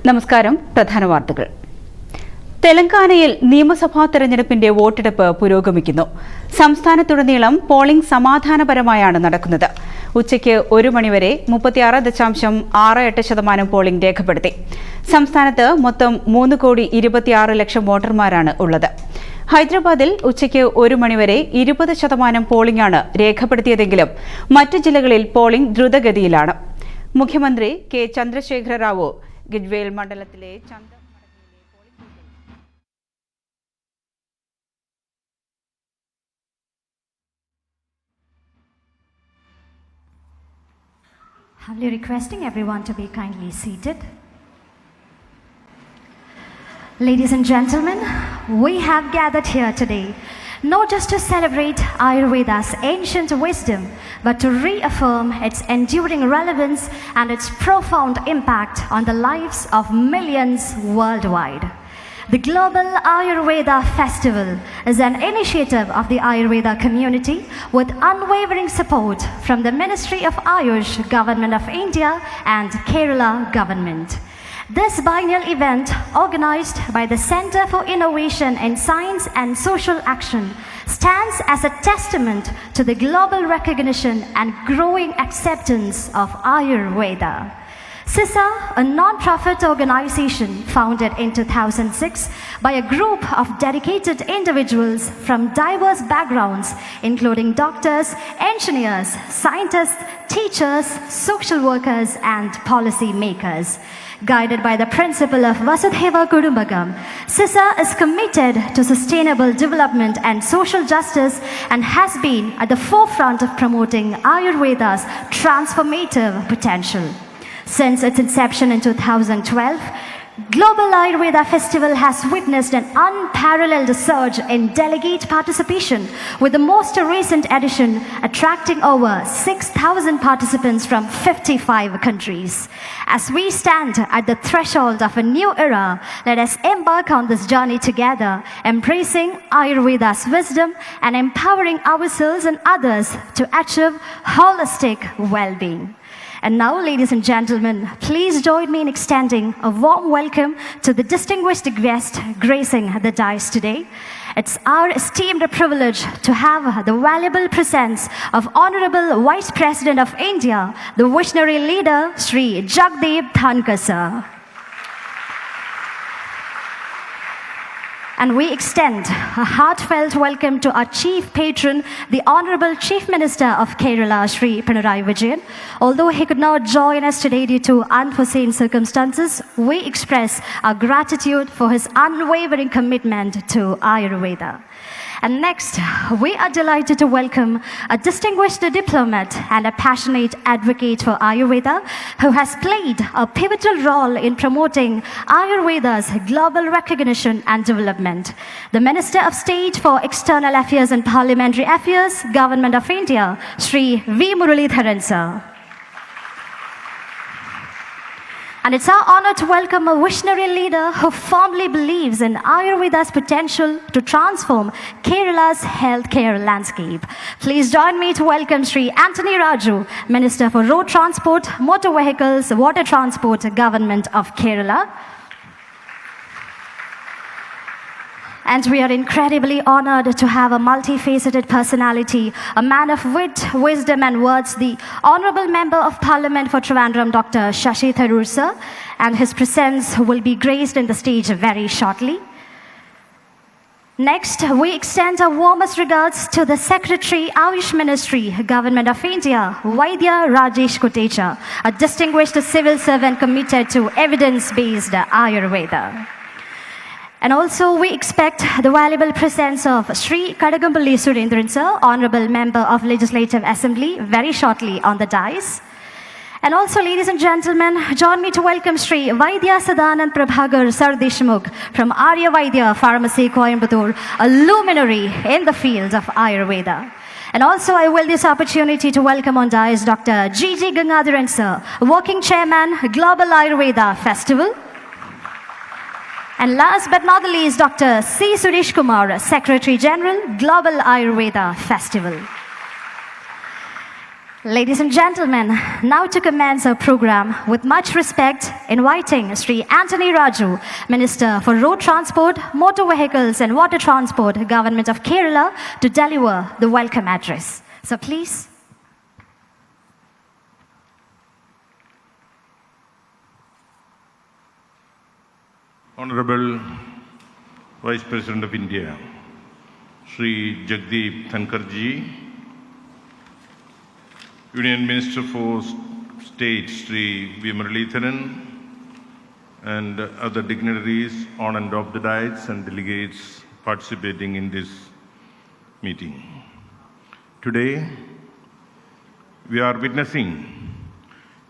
നമസ്കാരം. പ്രധാന വാർത്തകൾ. തെലങ്കാനയിൽ നിയമസഭാ തെരഞ്ഞെടുപ്പിന്റെ വോട്ടെടുപ്പ് പുരോഗമിക്കുന്നു. സംസ്ഥാനത്തുടനീളം പോളിംഗ് സമാധാനപരമായാണ് നടക്കുന്നത്. ഉച്ചയ്ക്ക് 1 മണിവരെ 36.68% പോളിംഗ് രേഖപ്പെടുത്തി. സംസ്ഥാനത്ത് മൊത്തം 3,26,00,000 വോട്ടർമാരാണ് ഉള്ളത്. ഹൈദരാബാദിൽ ഉച്ചയ്ക്ക് 1 മണിവരെ 20% പോളിംഗാണ് രേഖപ്പെടുത്തിയതെങ്കിലും മറ്റ് ജില്ലകളിൽ പോളിംഗ് ദ്രുതഗതിയിലാണ്. മുഖ്യമന്ത്രി കെ ചന്ദ്രശേഖര റാവു ഗിഡ്വേൽ മണ്ഡലത്തിലെ Humbly requesting everyone to be kindly seated. Ladies and gentlemen, we have gathered here today not just to celebrate Ayurveda's ancient wisdom, but to reaffirm its enduring relevance and its profound impact on the lives of millions worldwide. The Global Ayurveda Festival is an initiative of the Ayurveda community with unwavering support from the Ministry of Ayush, Government of India and Kerala Government. This biennial event, organized by the Center for Innovation in Science and Social Action, stands as a testament to the global recognition and growing acceptance of Ayurveda. CISA, a non-profit organization founded in 2006 by a group of dedicated individuals from diverse backgrounds, including doctors, engineers, scientists, teachers, social workers, and policy makers. Guided by the principle of Vasudhaiva Kudumbakam, CISA is committed to sustainable development and social justice and has been at the forefront of promoting Ayurveda's transformative potential. Since its inception in 2012, Global Ayurveda Festival has witnessed an unparalleled surge in delegate participation, with the most recent edition attracting over 6,000 participants from 55 countries. As we stand at the threshold of a new era, let us embark on this journey together, embracing Ayurveda's wisdom and empowering ourselves and others to achieve holistic well-being. And now, ladies and gentlemen, please join me in extending a warm welcome to the distinguished guest gracing the dais today. It's our esteemed privilege to have the valuable presence of Honorable Vice President of India, the visionary leader, Sri Jagdeep Dhankar sir. And we extend a heartfelt welcome to our chief patron, the Honorable Chief Minister of Kerala, Sri Pinarayi Vijayan. Although he could not join us today due to unforeseen circumstances, we express our gratitude for his unwavering commitment to Ayurveda. And next, we are delighted to welcome a distinguished diplomat and a passionate advocate for Ayurveda who has played a pivotal role in promoting Ayurveda's global recognition and development. The Minister of State for External Affairs and Parliamentary Affairs, Government of India, Sri V. Muralidharan sir. And it's our honor to welcome a visionary leader who firmly believes in Ayurveda's potential to transform Kerala's healthcare landscape. Please join me to welcome Sri Anthony Raju, Minister for Road Transport, Motor Vehicles, Water Transport, Government of Kerala. And we are incredibly honored to have a multifaceted personality, a man of wit, wisdom and words, the Honorable Member of Parliament for Trivandrum, Dr. Shashi Tharoor sir, and his presence will be graced in the stage very shortly. Next, we extend our warmest regards to the Secretary, Ayush Ministry, Government of India, Vaidya Rajesh Kotecha, a distinguished civil servant committed to evidence-based Ayurveda. And also we expect the valuable presence of Sri Kadagampalli Surendran sir, Honorable Member of Legislative Assembly, very shortly on the dais. And also, ladies and gentlemen, join me to welcome Sri Vaidya Sadanand Prabhagar Sardeshmukh from Arya Vaidya Pharmacy, Coimbatore, a luminary in the field of Ayurveda. And also, I will this opportunity to welcome on dais Dr. G.G. Gangadharan sir, Working Chairman, Global Ayurveda Festival. And last but not the least, Dr. C. Suresh Kumar, Secretary General, Global Ayurveda Festival. Ladies and gentlemen, now to commence our program, with much respect, inviting Sri Anthony Raju, Minister for Road Transport, Motor Vehicles and Water Transport, Government of Kerala, to deliver the welcome address. So please. Honorable Vice President of India, Sri Jagdeep Dhankarji, Union Minister for State, Sri V. Muralidharan, and other dignitaries on and off the dais and delegates participating in this meeting. Today, we are witnessing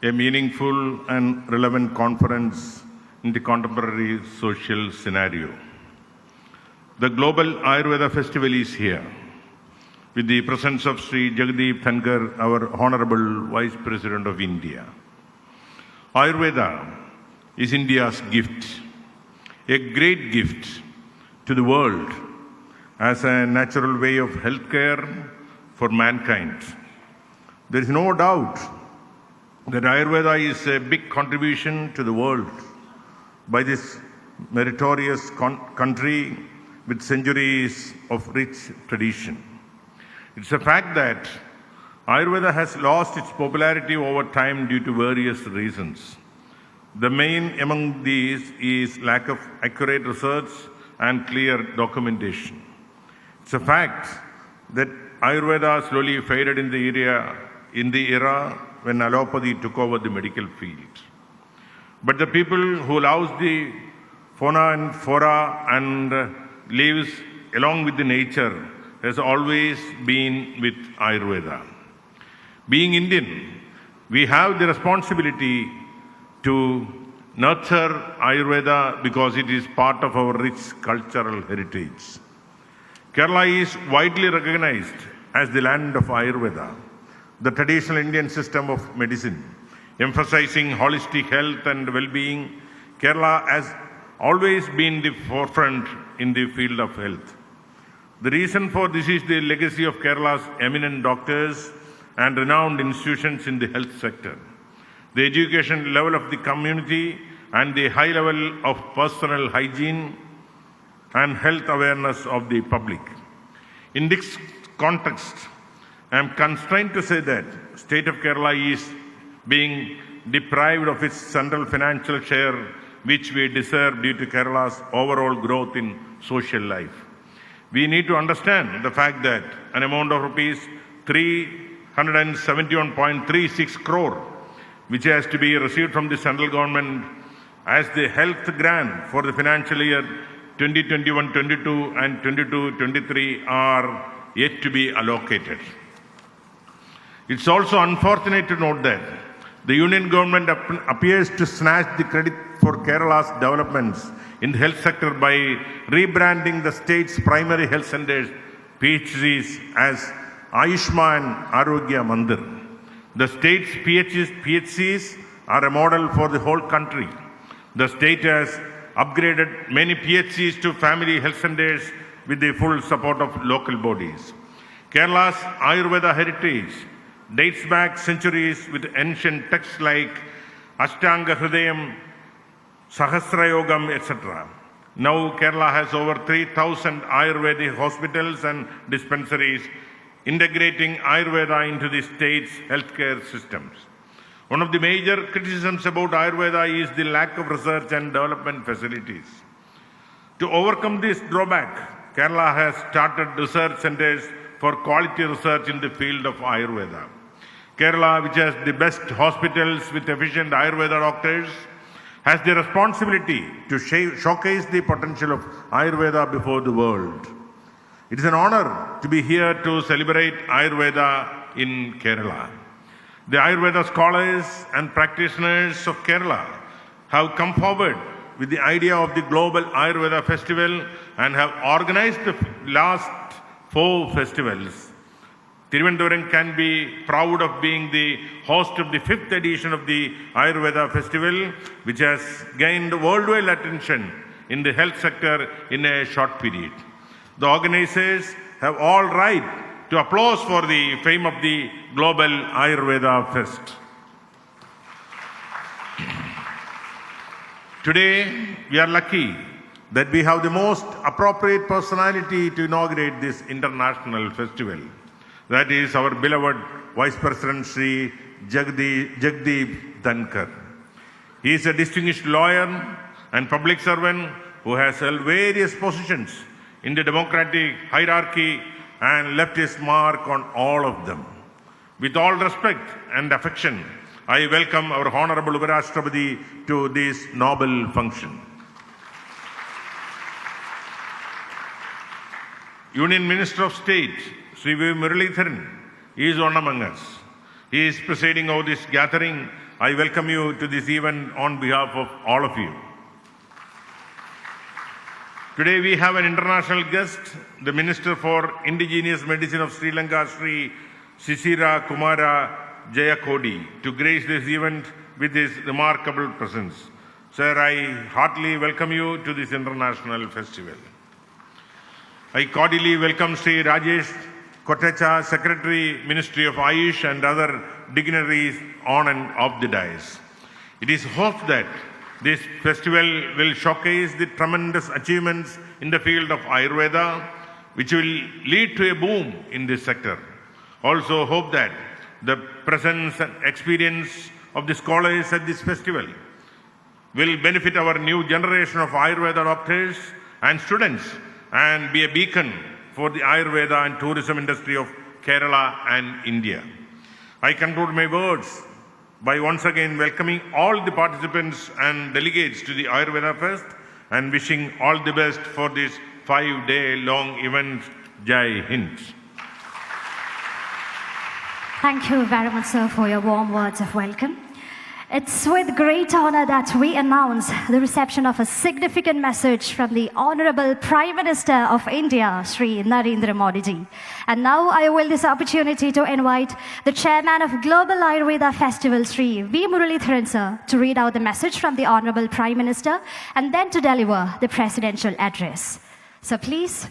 a meaningful and relevant conference in the contemporary social scenario. The Global Ayurveda Festival is here, with the presence of Sri Jagdeep Dhankar, our Honorable Vice President of India. Ayurveda is India's gift, a great gift to the world as a natural way of healthcare for mankind. There is no doubt that Ayurveda is a big contribution to the world by this meritorious country with centuries of rich tradition. It's a fact that Ayurveda has lost its popularity over time due to various reasons. The main among these is lack of accurate research and clear documentation. It's a fact that Ayurveda slowly faded in the era when allopathy took over the medical field. But the people who loves the fauna and flora and lives along with the nature has always been with Ayurveda. Being Indian, we have the responsibility to nurture Ayurveda because it is part of our rich cultural heritage. Kerala is widely recognized as the land of Ayurveda, the traditional Indian system of medicine. Emphasizing holistic health and well-being, Kerala has always been the forefront in the field of health. The reason for this is the legacy of Kerala's eminent doctors and renowned institutions in the health sector, the education level of the community, and the high level of personal hygiene and health awareness of the public. In this context, I am constrained to say that the state of Kerala is being deprived of its central financial share, which we deserve due to Kerala's overall growth in social life. We need to understand the fact that an amount of rupees 371.36 crore, which has to be received from the central government as the health grant for the financial year 2021-22 and 22-23 are yet to be allocated. It's also unfortunate to note that the union government appears to snatch the credit for Kerala's developments in the health sector by rebranding the state's primary health centers, PHCs, as Ayushman Arogya Mandir. The state's PHCs are a model for the whole country. The state has upgraded many PHCs to family health centers with the full support of local bodies. Kerala's Ayurveda heritage dates back centuries with ancient texts like Ashtanga Hridayam, Sahasrayogam, etc. Now Kerala has over 3,000 Ayurvedic hospitals and dispensaries integrating Ayurveda into the state's healthcare systems. One of the major criticisms about Ayurveda is the lack of research and development facilities. To overcome this drawback, Kerala has started research centers for quality research in the field of Ayurveda. Kerala, which has the best hospitals with efficient Ayurveda doctors, has the responsibility to showcase the potential of Ayurveda before the world. It is an honor to be here to celebrate Ayurveda in Kerala. The Ayurveda scholars and practitioners of Kerala have come forward with the idea of the Global Ayurveda Festival and have organized the last 4 festivals. Thiruvananthapuram can be proud of being the host of the 5th edition of the Ayurveda Festival, which has gained worldwide attention in the health sector in a short period. The organizers have all right to applause for the fame of the Global Ayurveda Fest. Today, we are lucky that we have the most appropriate personality to inaugurate this international festival. That is our beloved Vice President Sri Jagdeep Dhankar. He is a distinguished lawyer and public servant who has held various positions in the democratic hierarchy and left his mark on all of them. With all respect and affection, I welcome our Honorable Uparashtrapati to this noble function. Union Minister of State, Sri V. Muralidharan, is one among us. He is presiding over this gathering. I welcome you to this event on behalf of all of you. Today we have an international guest, the Minister for Indigenous Medicine of Sri Lanka, Sri Sisira Kumara Jayakodi, to grace this event with his remarkable presence. Sir, I heartily welcome you to this international festival. I cordially welcome Sri Rajesh Kotecha, Secretary, Ministry of Ayush, and other dignitaries on and off the dais. It is hoped that this festival will showcase the tremendous achievements in the field of Ayurveda, which will lead to a boom in this sector. Also hope that the presence and experience of the scholars at this festival will benefit our new generation of Ayurveda doctors and students and be a beacon for the Ayurveda and tourism industry of Kerala and India. I conclude my words by once again welcoming all the participants and delegates to the Ayurveda Fest and wishing all the best for this 5-day long event. Jai Hind. Thank you very much, sir, for your warm words of welcome. It's with great honor that we announce the reception of a significant message from the Honorable Prime Minister of India, Sri Narendra Modi ji. And now I will this opportunity to invite the Chairman of Global Ayurveda Festival, Sri V. Muralidharan sir, to read out the message from the Honorable Prime Minister and then to deliver the presidential address. So please.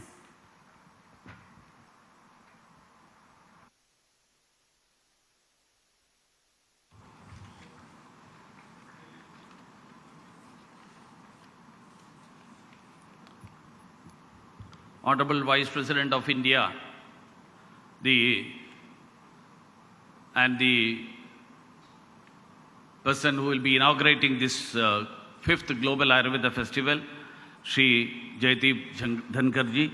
Honorable Vice President of India, the person who will be inaugurating this 5th Global Ayurveda Festival, Sri Jagdeep Dhankar ji,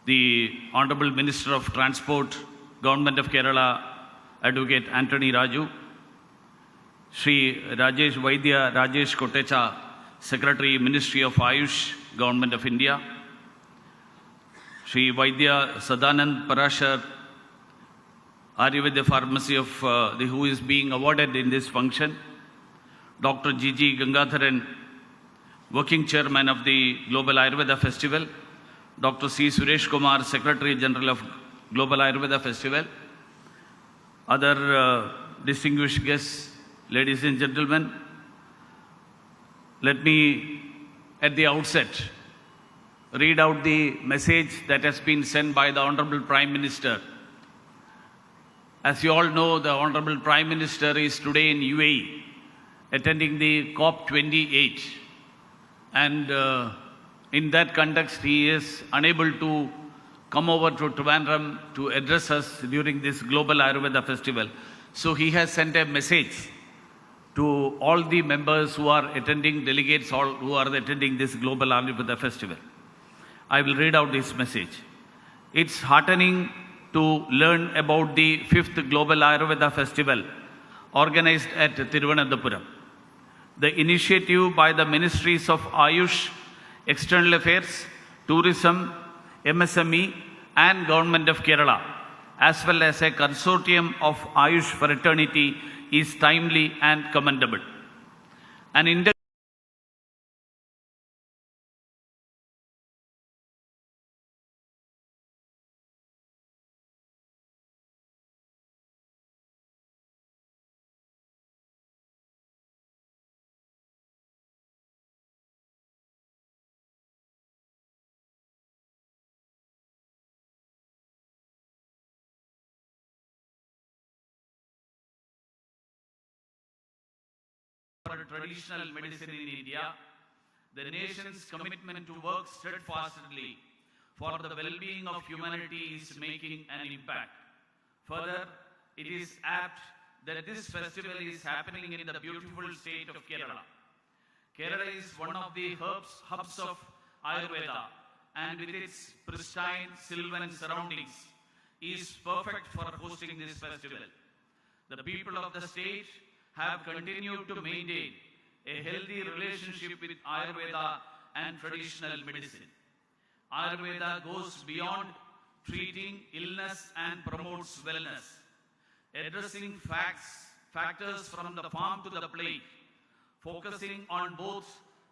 the Honorable Minister of Transport, Government of Kerala, Advocate Anthony Raju, Sri Rajesh Vaidya Rajesh Kotecha, Secretary, Ministry of Ayush, Government of India, Sri Vaidya Sadanand Parashar, Ayurveda Pharmacy of who is being awarded in this function, Dr. G.G. Gangadharan, Working Chairman of the Global Ayurveda Festival, Dr. C. Suresh Kumar, Secretary General of Global Ayurveda Festival, other distinguished guests, ladies and gentlemen. Let me, at the outset, read out the message that has been sent by the Honorable Prime Minister. As you all know, the Honorable Prime Minister is today in UAE, attending the COP28. And in that context, he is unable to come over to Trivandrum to address us during this Global Ayurveda Festival. So he has sent a message to all the members who are attending, delegates all who are attending this Global Ayurveda Festival. I will read out this message. It's heartening to learn about the 5th Global Ayurveda Festival organized at Thiruvananthapuram. The initiative by the Ministries of Ayush, External Affairs, Tourism, MSME and Government of Kerala, as well as a consortium of Ayush fraternity, is timely and commendable. An for traditional medicine in India, the nation's commitment to work steadfastly for the well-being of humanity is making an impact. Further, it is apt that this festival is happening in the beautiful state of Kerala. Kerala is one of the hubs of Ayurveda, and with its pristine sylvan surroundings, is perfect for hosting this festival. The people of the state have continued to maintain a healthy relationship with Ayurveda and traditional medicine. Ayurveda goes beyond treating illness and promotes wellness, addressing factors from the farm to the plate, focusing on both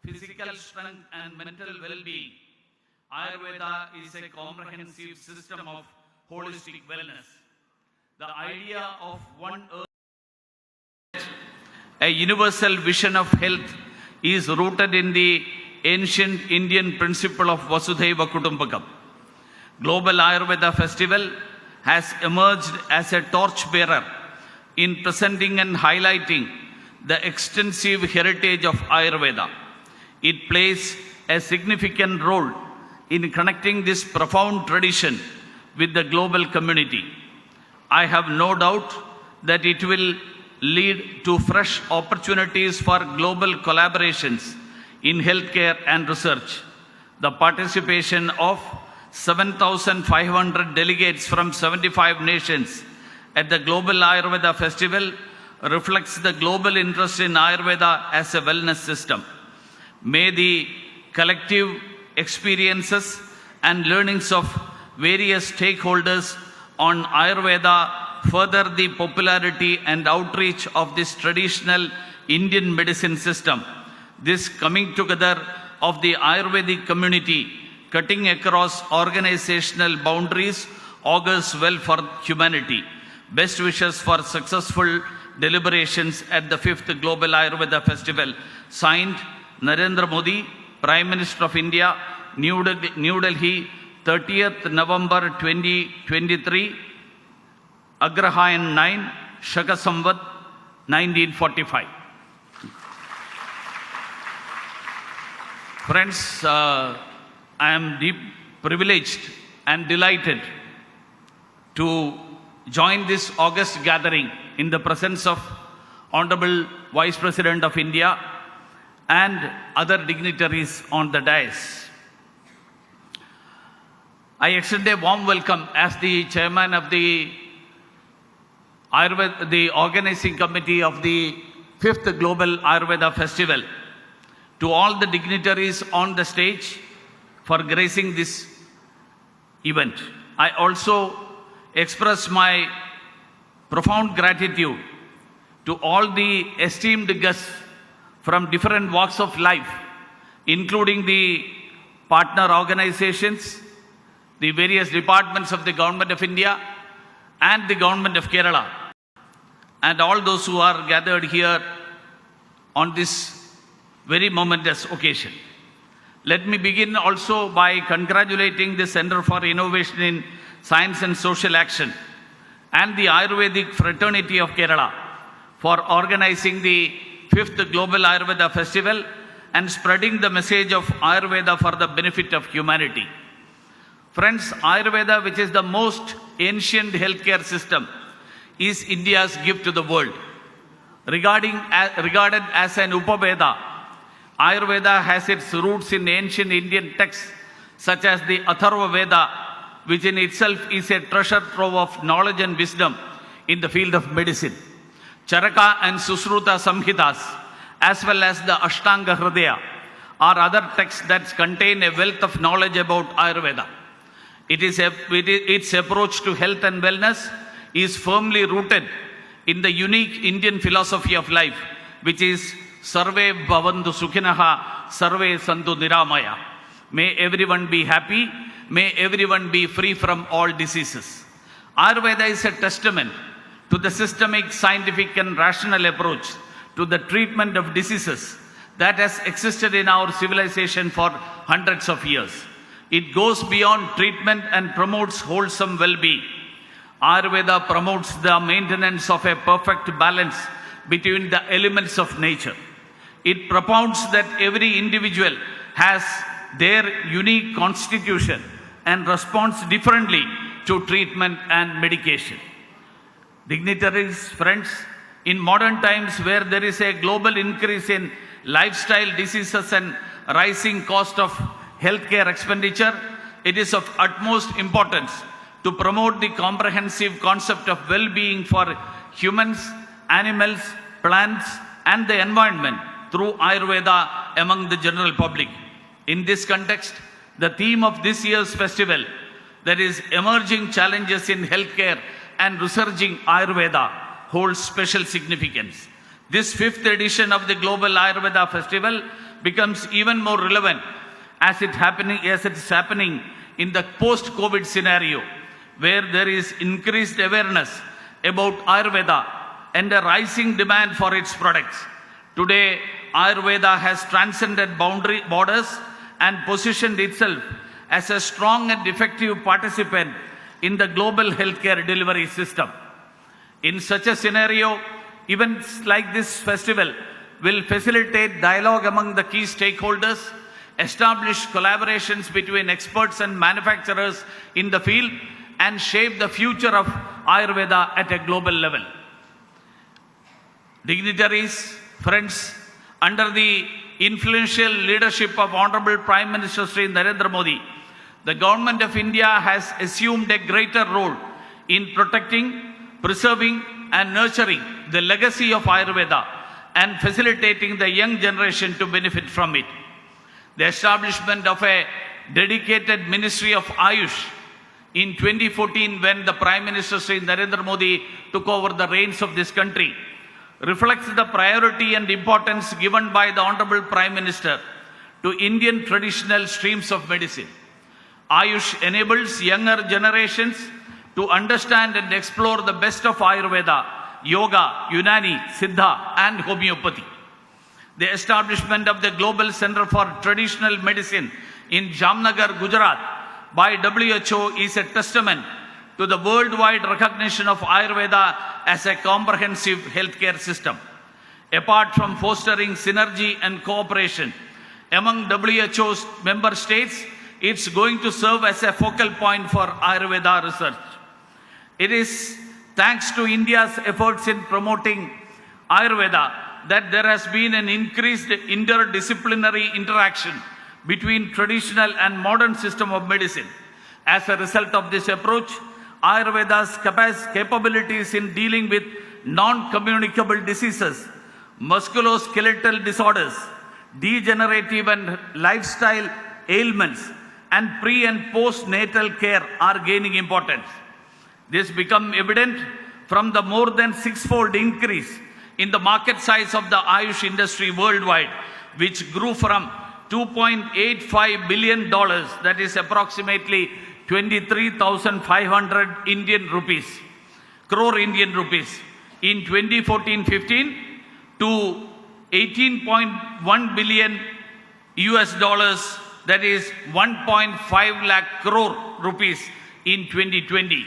physical strength and mental well-being. Ayurveda is a comprehensive system of holistic wellness. The idea of one earth, a universal vision of health, is rooted in the ancient Indian principle of Vasudhaiva Kutumbakam. Global Ayurveda Festival has emerged as a torchbearer in presenting and highlighting the extensive heritage of Ayurveda. It plays a significant role in connecting this profound tradition with the global community. I have no doubt that it will lead to fresh opportunities for global collaborations in healthcare and research. The participation of 7,500 delegates from 75 nations at the Global Ayurveda Festival reflects the global interest in Ayurveda as a wellness system. May the collective experiences and learnings of various stakeholders on Ayurveda further the popularity and outreach of this traditional Indian medicine system. This coming together of the Ayurvedic community, cutting across organizational boundaries, augurs well for humanity. Best wishes for successful deliberations at the 5th Global Ayurveda Festival. Signed, Narendra Modi, Prime Minister of India, New Delhi, 30th November 2023, Agrahayan 9, Shaka Samvat 1945. Friends, I am privileged and delighted to join this august gathering in the presence of Honorable Vice President of India and other dignitaries on the dais. I extend a warm welcome as the chairman of the organizing committee of the 5th Global Ayurveda Festival to all the dignitaries on the stage for gracing this event. I also express my profound gratitude to all the esteemed guests from different walks of life, including the partner organizations, the various departments of the Government of India and the Government of Kerala, and all those who are gathered here on this very momentous occasion. Let me begin also by congratulating the Center for Innovation in Science and Social Action and the Ayurvedic Fraternity of Kerala for organizing the 5th Global Ayurveda Festival and spreading the message of Ayurveda for the benefit of humanity. Friends, Ayurveda, which is the most ancient healthcare system, is India's gift to the world. Regarded as an Upaveda, Ayurveda has its roots in ancient Indian texts such as the Atharva Veda, which in itself is a treasure trove of knowledge and wisdom in the field of medicine. Charaka and Susruta Samhitas, as well as the Ashtanga Hridaya, are other texts that contain a wealth of knowledge about Ayurveda. Its approach to health and wellness is firmly rooted in the unique Indian philosophy of life, which is Sarve Bhavantu Sukhinaha, Sarve Santu Niramaya. May everyone be happy, may everyone be free from all diseases. Ayurveda is a testament to the systemic, scientific and rational approach to the treatment of diseases that has existed in our civilization for hundreds of years. It goes beyond treatment and promotes wholesome well-being. Ayurveda promotes the maintenance of a perfect balance between the elements of nature. It propounds that every individual has their unique constitution and responds differently to treatment and medication. Dignitaries, friends, in modern times where there is a global increase in lifestyle diseases and rising cost of healthcare expenditure, it is of utmost importance to promote the comprehensive concept of well-being for humans, animals, plants, and the environment through Ayurveda among the general public. In this context, the theme of this year's festival, that is emerging challenges in healthcare and resurging Ayurveda, holds special significance. This 5th edition of the Global Ayurveda Festival becomes even more relevant as it is happening in the post-COVID scenario, where there is increased awareness about Ayurveda and a rising demand for its products. Today, Ayurveda has transcended borders and positioned itself as a strong and effective participant in the global healthcare delivery system. In such a scenario, events like this festival will facilitate dialogue among the key stakeholders, establish collaborations between experts and manufacturers in the field, and shape the future of Ayurveda at a global level. Dignitaries, friends, under the influential leadership of Honorable Prime Minister Sri Narendra Modi, the Government of India has assumed a greater role in protecting, preserving, and nurturing the legacy of Ayurveda and facilitating the young generation to benefit from it. The establishment of a dedicated Ministry of Ayush in 2014, when the Prime Minister Sri Narendra Modi took over the reins of this country, reflects the priority and importance given by the Honorable Prime Minister to Indian traditional streams of medicine. Ayush enables younger generations to understand and explore the best of Ayurveda, Yoga, Unani, Siddha, and homeopathy. The establishment of the Global Center for Traditional Medicine in Jamnagar, Gujarat by WHO is a testament to the worldwide recognition of Ayurveda as a comprehensive healthcare system. Apart from fostering synergy and cooperation among WHO's member states, it's going to serve as a focal point for Ayurveda research. It is thanks to India's efforts in promoting Ayurveda that there has been an increased interdisciplinary interaction between traditional and modern system of medicine. As a result of this approach, Ayurveda's capabilities in dealing with non-communicable diseases, musculoskeletal disorders, degenerative and lifestyle ailments, and pre- and postnatal care are gaining importance. This becomes evident from the more than 6-fold increase in the market size of the Ayush industry worldwide, which grew from $2.85 billion, that is approximately 23,500 crore Indian rupees, in 2014-15 to 18.1 billion US dollars, that is 1.5 lakh crore rupees in 2020.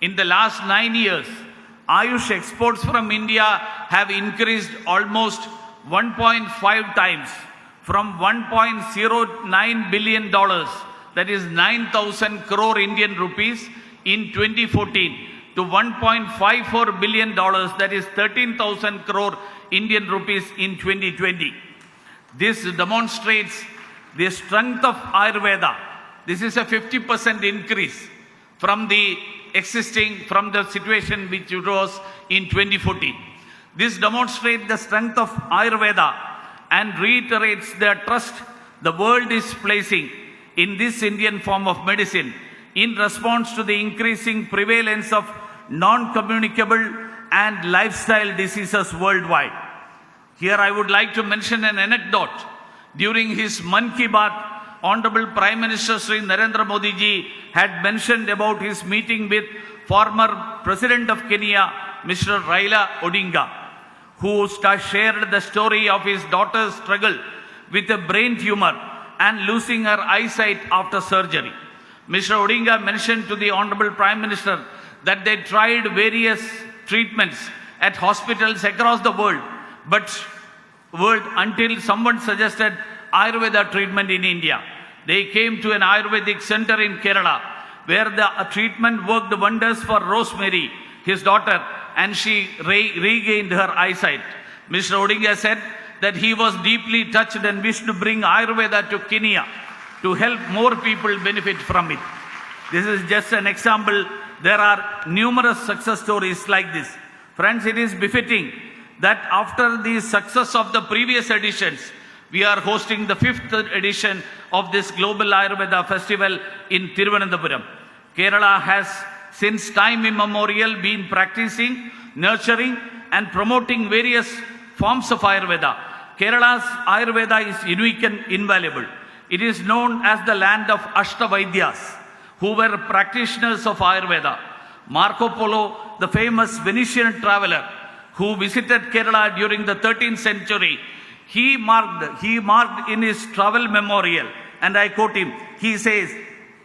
In the last 9 years, Ayush exports from India have increased almost 1.5 times, from $1.09 billion, that is 9,000 crore Indian rupees in 2014, to $1.54 billion, that is 13,000 crore Indian rupees in 2020. This demonstrates the strength of Ayurveda. This is a 50% increase from the situation which it was in 2014. This demonstrates the strength of Ayurveda and reiterates the trust the world is placing in this Indian form of medicine in response to the increasing prevalence of non-communicable and lifestyle diseases worldwide. Here I would like to mention an anecdote. During his Mann Ki Baat, Honorable Prime Minister Sri Narendra Modi ji had mentioned about his meeting with former President of Kenya, Mr. Raila Odinga, who shared the story of his daughter's struggle with a brain tumor and losing her eyesight after surgery. Mr. Odinga mentioned to the Honorable Prime Minister that they tried various treatments at hospitals across the world, but world until someone suggested Ayurveda treatment in India. They came to an Ayurvedic center in Kerala where the treatment worked wonders for Rosemary, his daughter, and she regained her eyesight. Mr. Odinga said that he was deeply touched and wished to bring Ayurveda to Kenya to help more people benefit from it. This is just an example. There are numerous success stories like this. Friends, it is befitting that after the success of the previous editions, we are hosting the 5th edition of this Global Ayurveda Festival in Thiruvananthapuram. Kerala has since time immemorial been practicing, nurturing and promoting various forms of Ayurveda. Kerala's Ayurveda is unique and invaluable. It is known as the land of Ashtavaidyas, who were practitioners of Ayurveda. Marco Polo, the famous Venetian traveler who visited Kerala during the 13th century, he marked in his travel memorial, and I quote him, he says,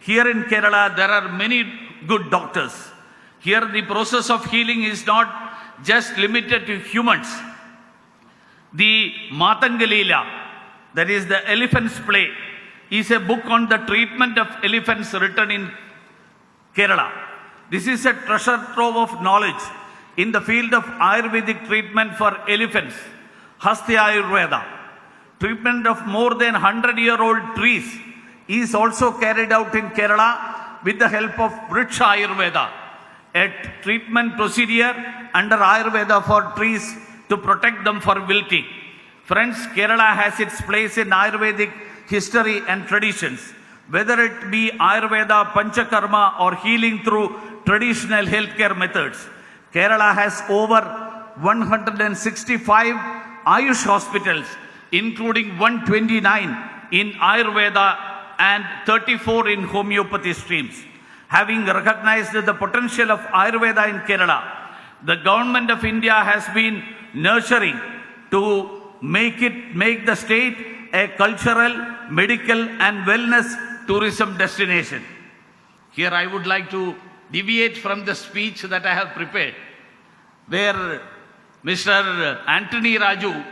"Here in Kerala there are many good doctors. Here the process of healing is not just limited to humans. The Matangalila, that is the elephant's play, is a book on the treatment of elephants written in Kerala. This is a treasure trove of knowledge in the field of Ayurvedic treatment for elephants. Hasti Ayurveda, treatment of more than 100-year-old trees, is also carried out in Kerala with the help of Vriksha Ayurveda, a treatment procedure under Ayurveda for trees to protect them for wilting. Friends, Kerala has its place in Ayurvedic history and traditions, whether it be Ayurveda, Panchakarma or healing through traditional healthcare methods. Kerala has over 165 Ayush hospitals, including 129 in Ayurveda and 34 in homeopathy streams. Having recognized the potential of Ayurveda in Kerala, the government of India has been nurturing to make the state a cultural, medical and wellness tourism destination. Here I would like to deviate from the speech that I have prepared, where Mr. Anthony Raju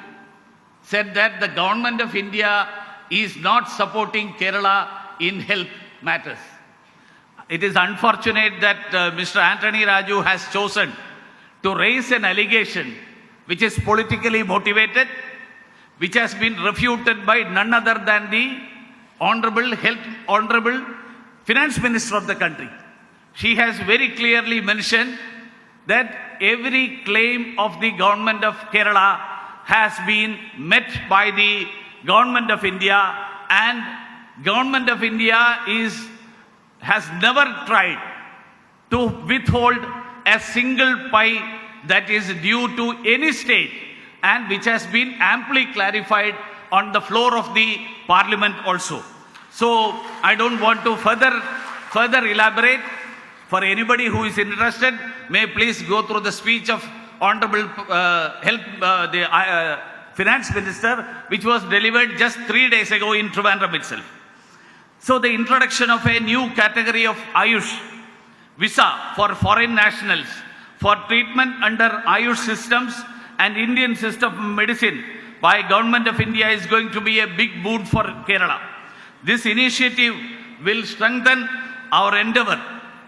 said that the government of India is not supporting Kerala in health matters. It is unfortunate that Mr. Anthony Raju has chosen to raise an allegation which is politically motivated, which has been refuted by none other than the Honorable Finance Minister of the country. She has very clearly mentioned that every claim of the government of Kerala has been met by the government of India, and government of India has never tried to withhold a single pie that is due to any state, and which has been amply clarified on the floor of the parliament also. So I don't want to further elaborate. For anybody who is interested, may please go through the speech of Honorable Finance Minister, which was delivered just 3 days ago in Trivandrum itself. So the introduction of a new category of Ayush visa for foreign nationals for treatment under Ayush systems and Indian system of medicine by Government of India is going to be a big boon for Kerala. This initiative will strengthen our endeavor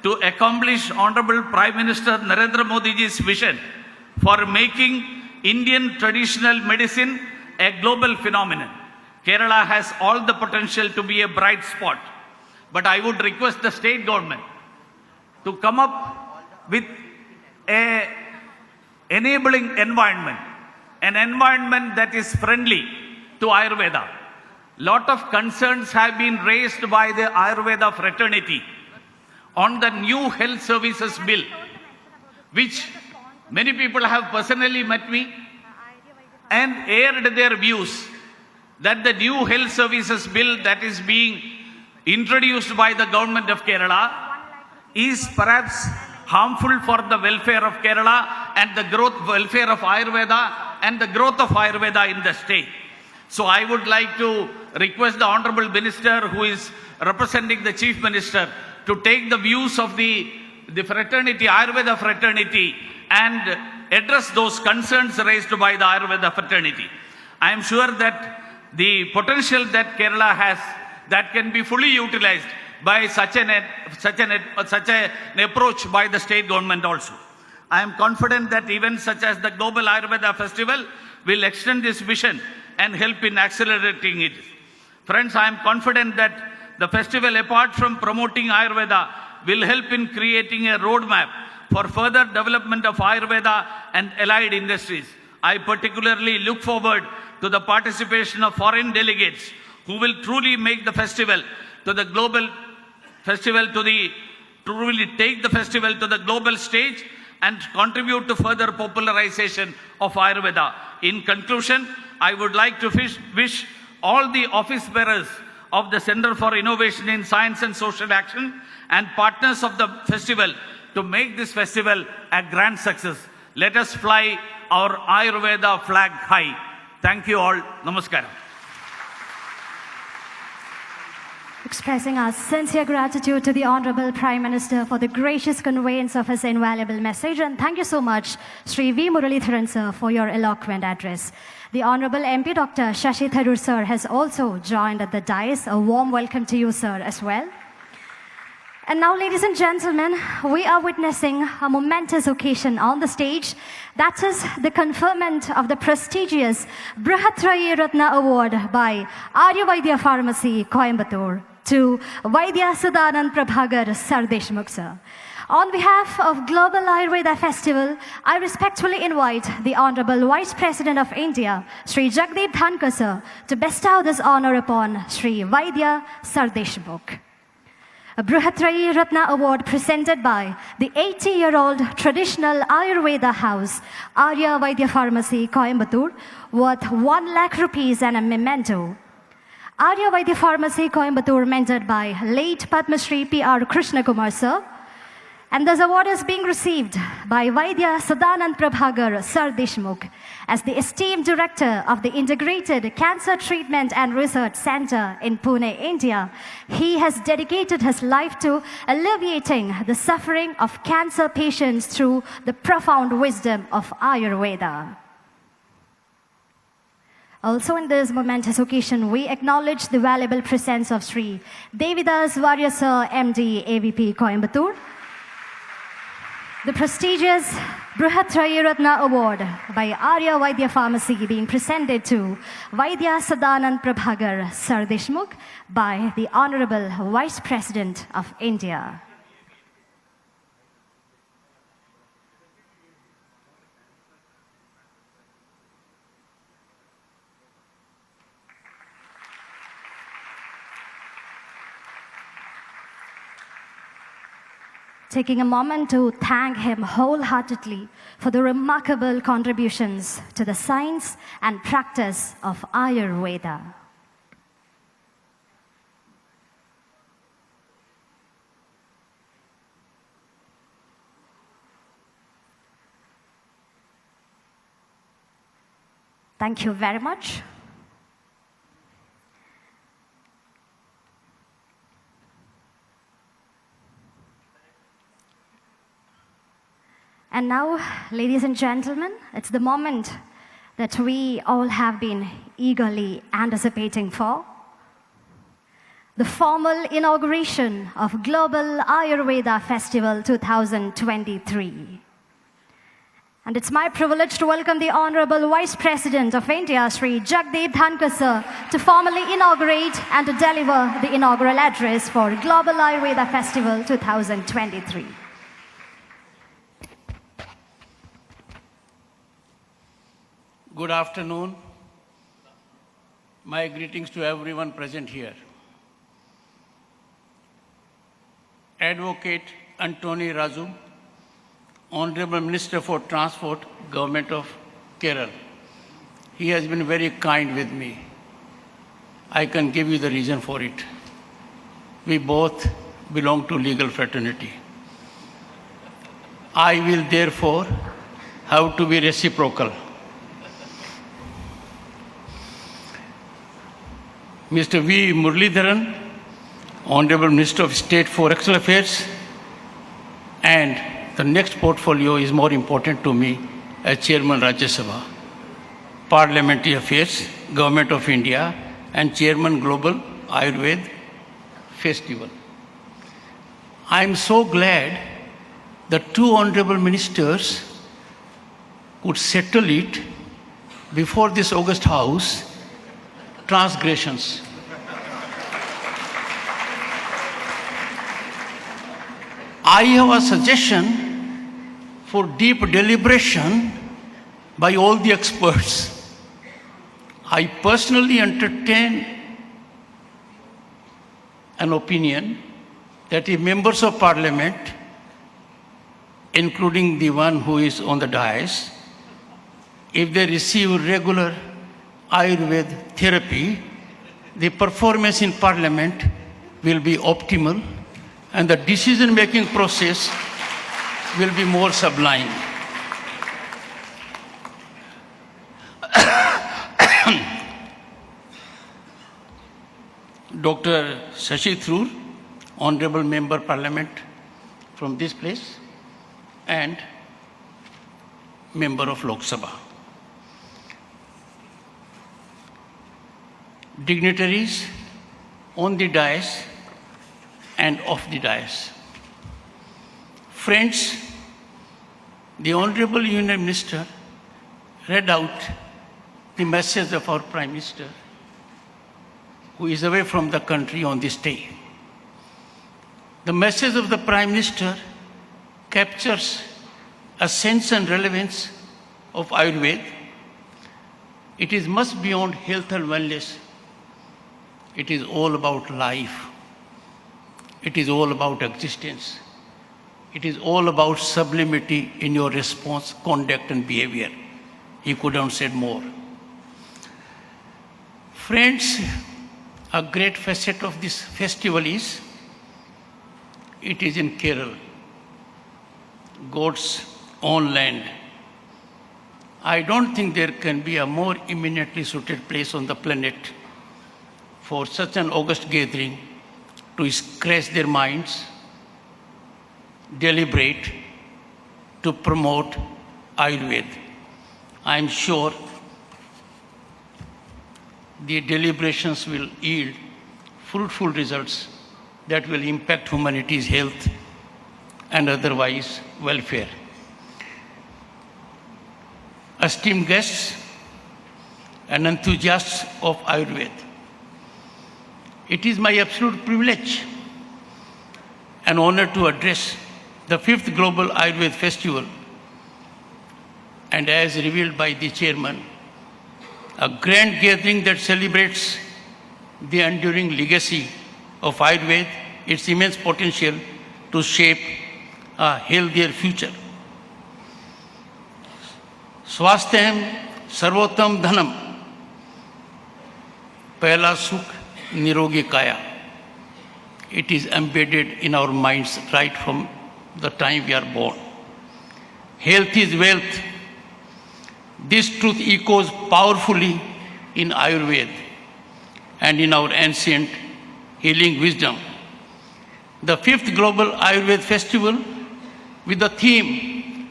to accomplish Honorable Prime Minister Narendra Modi's vision for making Indian traditional medicine a global phenomenon. Kerala has all the potential to be a bright spot, but I would request the state government to come up with an enabling environment, an environment that is friendly to Ayurveda. Lot of concerns have been raised by the Ayurveda fraternity on the new health services bill, which many people have personally met me and aired their views that the new health services bill that is being introduced by the government of Kerala is perhaps harmful for the welfare of Kerala and the welfare of Ayurveda and the growth of Ayurveda in the state. So I would like to request the Honorable Minister, who is representing the Chief Minister, to take the views of the fraternity, Ayurveda fraternity, and address those concerns raised by the Ayurveda fraternity. I am sure that the potential that Kerala has that can be fully utilized by such an approach by the state government also. I am confident that events such as the Global Ayurveda Festival will extend this vision and help in accelerating it. Friends, I am confident that the festival, apart from promoting Ayurveda, will help in creating a roadmap for further development of Ayurveda and allied industries. I particularly look forward to the participation of foreign delegates who will truly make the festival to the global festival truly take the festival to the global stage and contribute to further popularization of Ayurveda. In conclusion, I would like to wish all the office bearers of the Center for Innovation in Science and Social Action and partners of the festival to make this festival a grand success. Let us fly our Ayurveda flag high. Thank you all. Namaskaram. Expressing our sincere gratitude to the Honorable Prime Minister for the gracious conveyance of his invaluable message. And thank you so much, Sri V. Muralidharan sir, for your eloquent address. The Honorable MP Dr. Shashi Tharoor sir has also joined at the dais. A warm welcome to you, sir, as well. And now, ladies and gentlemen, we are witnessing a momentous occasion on the stage. That is the conferment of the prestigious Brihatrayi Ratna Award by Ayurveda Pharmacy, Coimbatore, to Vaidya Sadanand Prabhagar Sardeshmukh sir. On behalf of Global Ayurveda Festival, I respectfully invite the Honorable Vice President of India, Sri Jagdeep Dhankar sir, to bestow this honor upon Sri Vaidya Sardeshmukh. A Brihatrayi Ratna Award presented by the 80-year-old traditional Ayurveda house, Arya Vaidya Pharmacy, Coimbatore, worth 1 lakh rupees and a memento. Arya Vaidya Pharmacy, Coimbatore, mentored by late Padma Shri P.R. Krishna Kumar sir. And this award is being received by Vaidya Sadanand Prabhagar Sardeshmukh as the esteemed director of the Integrated Cancer Treatment and Research Center in Pune, India. He has dedicated his life to alleviating the suffering of cancer patients through the profound wisdom of Ayurveda. Also in this momentous occasion, we acknowledge the valuable presence of Sri Devidas Varya sir, MD, AVP, Coimbatore. The prestigious Brihatrayi Ratna Award by Arya Vaidya Pharmacy being presented to Vaidya Sadanand Prabhagar Sardeshmukh by the Honorable Vice President of India. Taking a moment to thank him wholeheartedly for the remarkable contributions to the science and practice of Ayurveda. Thank you very much. And now, ladies and gentlemen, it's the moment that we all have been eagerly anticipating for. The formal inauguration of Global Ayurveda Festival 2023. And it's my privilege to welcome the Honorable Vice President of India, Sri Jagdeep Dhankar sir, to formally inaugurate and to deliver the inaugural address for Global Ayurveda Festival 2023. Good afternoon. My greetings to everyone present here. Advocate Antony Raju, Honorable Minister for Transport, Government of Kerala. He has been very kind with me. I can give you the reason for it. We both belong to legal fraternity. I will therefore have to be reciprocal. Mr. V. Muralidharan, Honorable Minister of State for External Affairs, and the next portfolio is more important to me as Chairman Rajya Sabha. Parliamentary Affairs, Government of India, and Chairman Global Ayurveda Festival. I am so glad the two honorable ministers could settle it before this August House transgressions. I have a suggestion for deep deliberation by all the experts. I personally entertain an opinion that if members of parliament, including the one who is on the dais, if they receive regular Ayurveda therapy, the performance in parliament will be optimal and the decision-making process will be more sublime. Dr. Shashi Tharoor, Honorable Member Parliament from this place and Member of Lok Sabha. Dignitaries on the dais and off the dais. Friends, the Honorable Union Minister read out the message of our Prime Minister, who is away from the country on this day. The message of the Prime Minister captures a sense and relevance of Ayurveda. It is much beyond health and wellness. It is all about life. It is all about existence. It is all about sublimity in your response, conduct, and behavior. He couldn't have said more. Friends, a great facet of this festival is, it is in Kerala, God's own land. I don't think there can be a more eminently suited place on the planet for such an august gathering to scratch their minds, deliberate, to promote Ayurveda. I am sure the deliberations will yield fruitful results that will impact humanity's health and otherwise welfare. Esteemed guests and enthusiasts of Ayurveda, it is my absolute privilege and honor to address the 5th Global Ayurveda Festival, and as revealed by the chairman, a grand gathering that celebrates the enduring legacy of Ayurveda, its immense potential to shape a healthier future. Swasthayam sarvottam dhanam, pehla sukh nirogi kaya. It is embedded in our minds right from the time we are born. Health is wealth. This truth echoes powerfully in Ayurveda and in our ancient healing wisdom. The 5th Global Ayurveda Festival, with the theme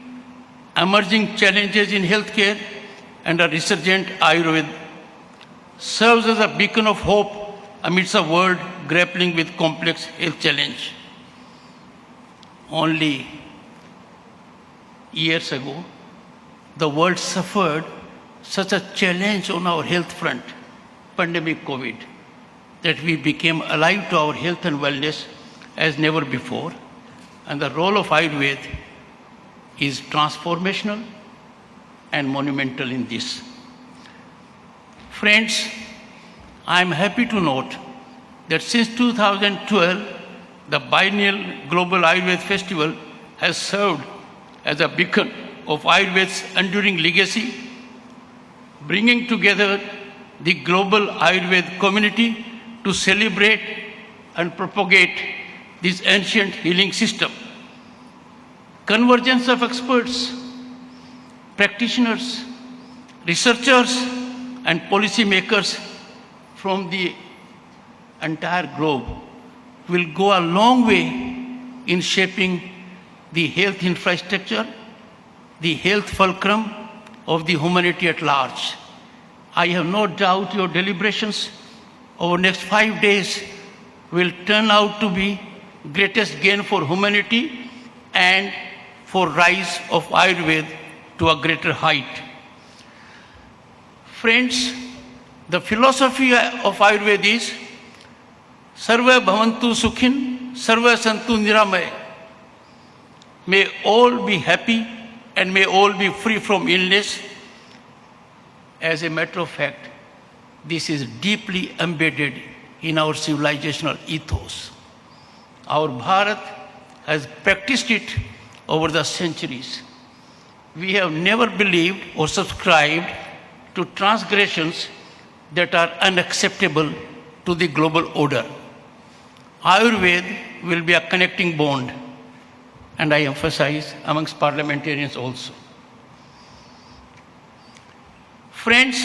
Emerging Challenges in Healthcare and a Resurgent Ayurveda, serves as a beacon of hope amidst a world grappling with complex health challenges. Only years ago, the world suffered such a challenge on our health front, pandemic COVID, that we became alive to our health and wellness as never before. And the role of Ayurveda is transformational and monumental in this. Friends, I am happy to note that since 2012, the biennial Global Ayurveda Festival has served as a beacon of Ayurveda's enduring legacy, bringing together the global Ayurveda community to celebrate and propagate this ancient healing system. Convergence of experts, practitioners, researchers, and policymakers from the entire globe will go a long way in shaping the health infrastructure, the health fulcrum of the humanity at large. I have no doubt your deliberations over next 5 days will turn out to be greatest gain for humanity and for rise of Ayurveda to a greater height. Friends, the philosophy of Ayurveda is Sarva Bhavantu Sukhin, Sarva Santu Niramay. May all be happy and may all be free from illness. As a matter of fact, this is deeply embedded in our civilizational ethos. Our Bharat has practiced it over the centuries. We have never believed or subscribed to transgressions that are unacceptable to the global order. Ayurveda will be a connecting bond, and I emphasize amongst parliamentarians also. Friends,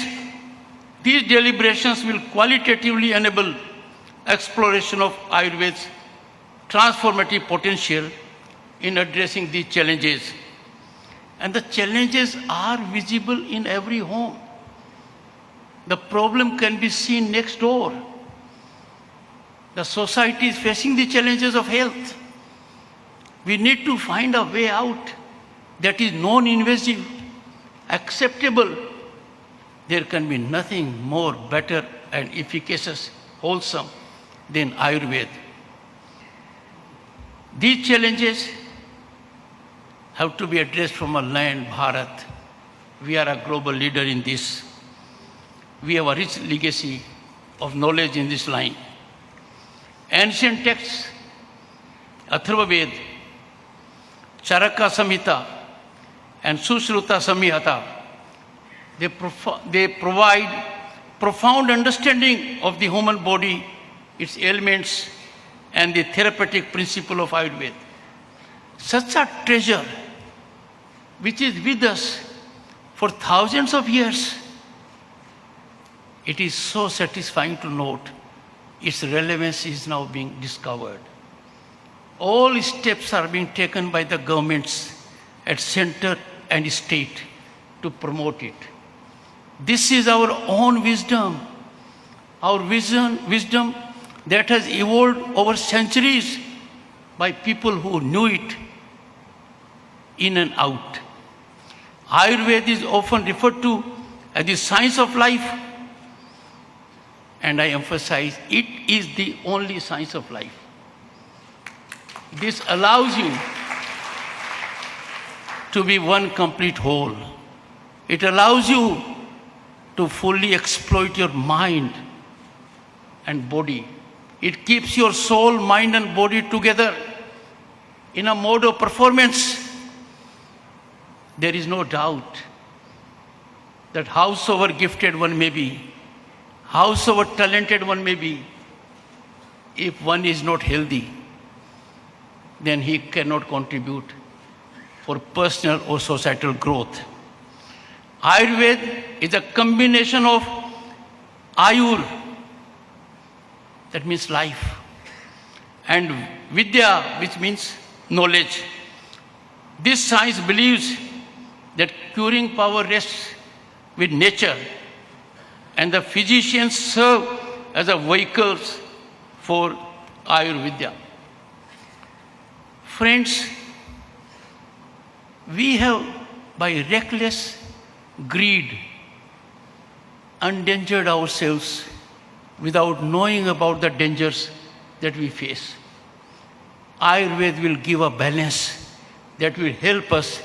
these deliberations will qualitatively enable exploration of Ayurveda's transformative potential in addressing these challenges. And the challenges are visible in every home. The problem can be seen next door. The society is facing the challenges of health. We need to find a way out that is non-invasive, acceptable. There can be nothing more better and efficacious, wholesome than Ayurveda. These challenges have to be addressed from a land, Bharat. We are a global leader in this. We have a rich legacy of knowledge in this line. Ancient texts, Atharva Veda, Charaka Samhita, and Sushruta Samhita, they provide profound understanding of the human body, its ailments, and the therapeutic principle of Ayurveda. Such a treasure, which is with us for thousands of years, it is so satisfying to note its relevance is now being discovered. All steps are being taken by the governments at center and state to promote it. This is our own wisdom, our wisdom that has evolved over centuries by people who knew it in and out. Ayurveda is often referred to as the science of life, and I emphasize it is the only science of life. This allows you to be one complete whole. It allows you to fully exploit your mind and body. It keeps your soul, mind, and body together in a mode of performance. There is no doubt that howsoever gifted one may be, howsoever talented one may be, if one is not healthy, then he cannot contribute for personal or societal growth. Ayurveda is a combination of Ayur, that means life, and Vidya, which means knowledge. This science believes that curing power rests with nature, and the physicians serve as a vehicles for Ayurveda. Friends, we have, by reckless greed, endangered ourselves without knowing about the dangers that we face. Ayurveda will give a balance that will help us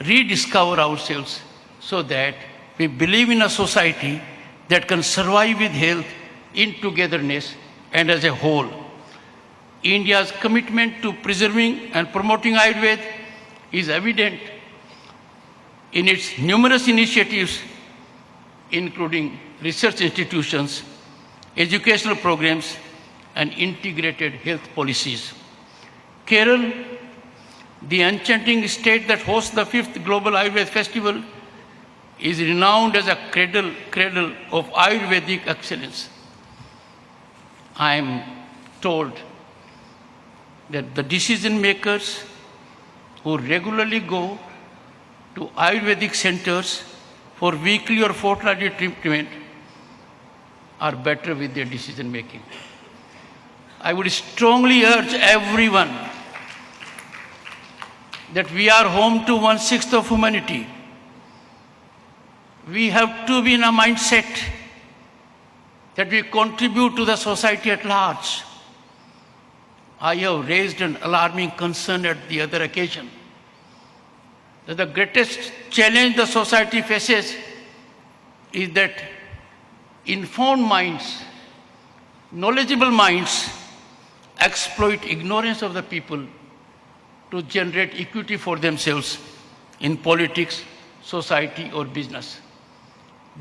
rediscover ourselves so that we believe in a society that can survive with health in togetherness and as a whole. India's commitment to preserving and promoting Ayurveda is evident in its numerous initiatives, including research institutions, educational programs, and integrated health policies. Kerala, the enchanting state that hosts the 5th Global Ayurveda Festival, is renowned as a cradle of Ayurvedic excellence. I am told that the decision makers who regularly go to Ayurvedic centers for weekly or fortnightly treatment are better with their decision making. I would strongly urge everyone that we are home to 1/6 of humanity. We have to be in a mindset that we contribute to the society at large. I have raised an alarming concern at the other occasion that the greatest challenge the society faces is that informed minds, knowledgeable minds exploit ignorance of the people to generate equity for themselves in politics, society, or business.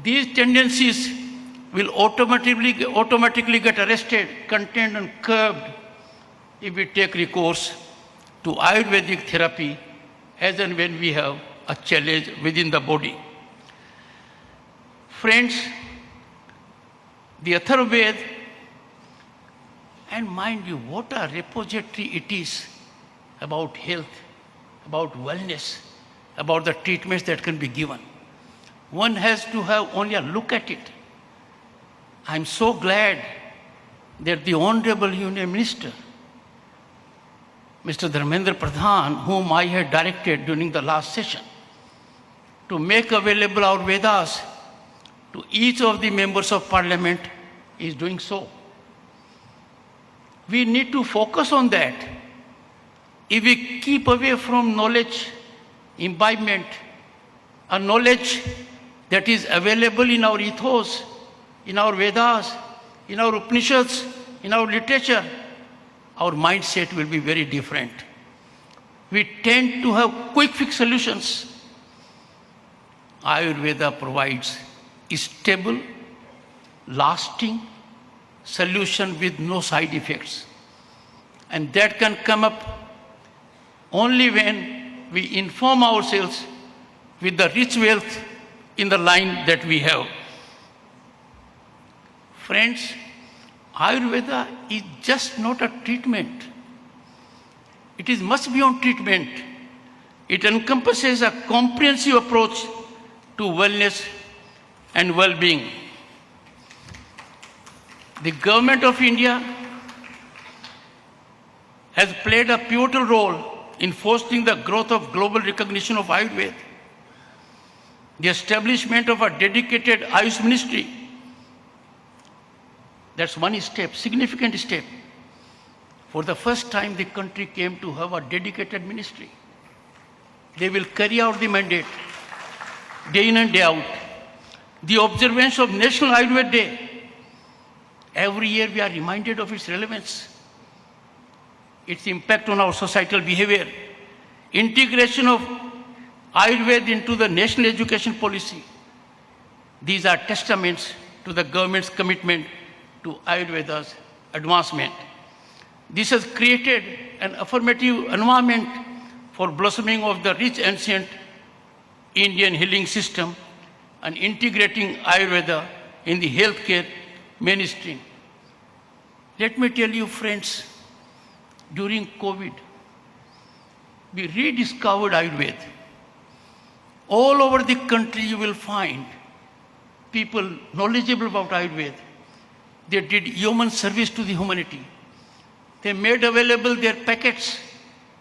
These tendencies will automatically get arrested, contained, and curbed if we take recourse to Ayurvedic therapy as and when we have a challenge within the body. Friends, the Ayurveda, and mind you, what a repository it is about health, about wellness, about the treatments that can be given. One has to have only a look at it. I'm so glad that the Honorable Union Minister, Mr. Dharmendra Pradhan, whom I had directed during the last session, to make available our Vedas to each of the members of Parliament, is doing so. We need to focus on that. If we keep away from knowledge imbibement, a knowledge that is available in our ethos, in our Vedas, in our Upanishads, in our literature, our mindset will be very different. We tend to have quick fix solutions. Ayurveda provides a stable, lasting solution with no side effects. And that can come up only when we inform ourselves with the rich wealth in the line that we have. Friends, Ayurveda is just not a treatment. It is much beyond treatment. It encompasses a comprehensive approach to wellness and well-being. The Government of India has played a pivotal role in fostering the growth of global recognition of Ayurveda. The establishment of a dedicated Ayush ministry, that's one step, significant step. For the first time, the country came to have a dedicated ministry. They will carry out the mandate day in and day out. The observance of National Ayurveda Day, every year we are reminded of its relevance, its impact on our societal behavior, integration of Ayurveda into the national education policy. These are testaments to the government's commitment to Ayurveda's advancement. This has created an affirmative environment for blossoming of the rich ancient Indian healing system and integrating Ayurveda in the healthcare mainstream. Let me tell you, friends, during COVID, we rediscovered Ayurveda. All over the country, you will find people knowledgeable about Ayurveda. They did human service to the humanity. They made available their packets,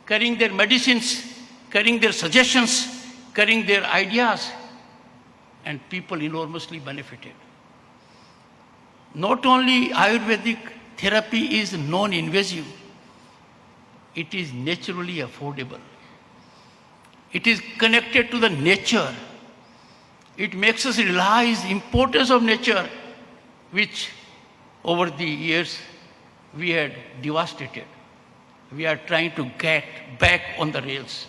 carrying their medicines, carrying their suggestions, carrying their ideas, and people enormously benefited. Not only Ayurvedic therapy is non-invasive, it is naturally affordable. It is connected to the nature. It makes us realize the importance of nature, which over the years we had devastated. We are trying to get back on the rails.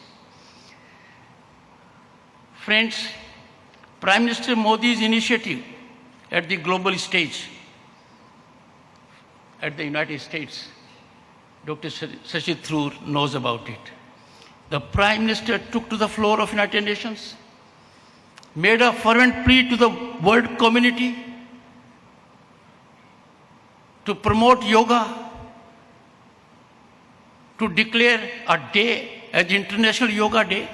Friends, Prime Minister Modi's initiative at the global stage, at the United States, Dr. Shashi Tharoor knows about it. The Prime Minister took to the floor of United Nations, made a fervent plea to the world community to promote yoga, to declare a day as International Yoga Day.